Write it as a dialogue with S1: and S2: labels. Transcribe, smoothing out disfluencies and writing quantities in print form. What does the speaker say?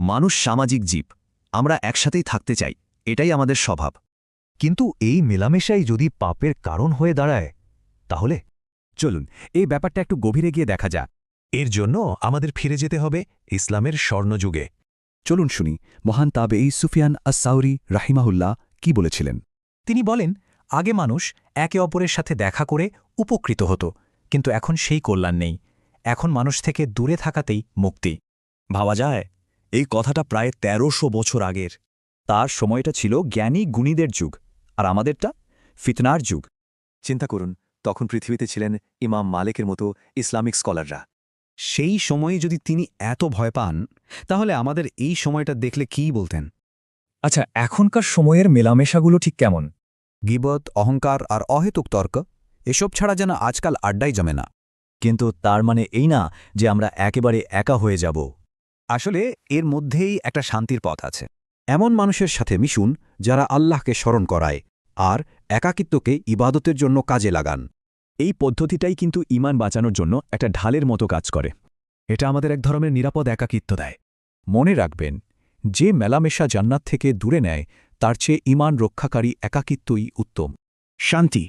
S1: মানুষ সামাজিক জীব, আমরা একসাথেই থাকতে চাই, এটাই আমাদের স্বভাব।
S2: কিন্তু এই মেলামেশাই যদি পাপের কারণ হয়ে দাঁড়ায় তাহলে
S3: চলুন এই ব্যাপারটা একটু গভীরে গিয়ে দেখা যাক।
S4: এর জন্য আমাদের ফিরে যেতে হবে ইসলামের স্বর্ণযুগে।
S3: চলুন শুনি মহান তাবেঈ সুফিয়ান আস-সাউরি রাহিমাহুল্লাহ কি বলেছিলেন।
S5: তিনি বলেন, আগে মানুষ একে অপরের সাথে দেখা করে উপকৃত হতো, কিন্তু এখন সেই কল্যাণ নেই। এখন মানুষ থেকে দূরে থাকাতেই মুক্তি।
S1: ভাবা যায় এই কথাটা প্রায় ১৩০০ বছর আগের।
S2: তার সময়টা ছিল জ্ঞানী গুণীদের যুগ, আর আমাদেরটা ফিতনার যুগ।
S6: চিন্তা করুন, তখন পৃথিবীতে ছিলেন ইমাম মালিকের মতো ইসলামিক স্কলাররা।
S3: সেই সময়ে যদি তিনি এত ভয় পান, তাহলে আমাদের এই সময়টা দেখলে কী বলতেন?
S5: আচ্ছা, এখনকার সময়ের মেলামেশাগুলো ঠিক কেমন?
S3: গীবত, অহংকার আর অহেতুক তর্ক, এসব ছাড়া যেন আজকাল আড্ডাই জমে না।
S2: কিন্তু তার মানে এই না যে আমরা একেবারে একা হয়ে যাব।
S3: আসলে এর মধ্যেই একটা শান্তির পথ আছে। এমন মানুষের সাথে মিশুন যারা আল্লাহকে স্মরণ করায় আর একাকিত্বকে ইবাদতের জন্য কাজে লাগান।
S2: এই পদ্ধতিটাই কিন্তু ঈমান বাঁচানোর জন্য একটা ঢালের মতো কাজ করে।
S3: এটা আমাদের এক ধরনের নিরাপদ একাকিত্ব দেয়। মনে রাখবেন, যে মেলামেশা জান্নাত থেকে দূরে নেয় তার চেয়ে ঈমান রক্ষাকারী একাকিত্বই উত্তম।
S4: শান্তি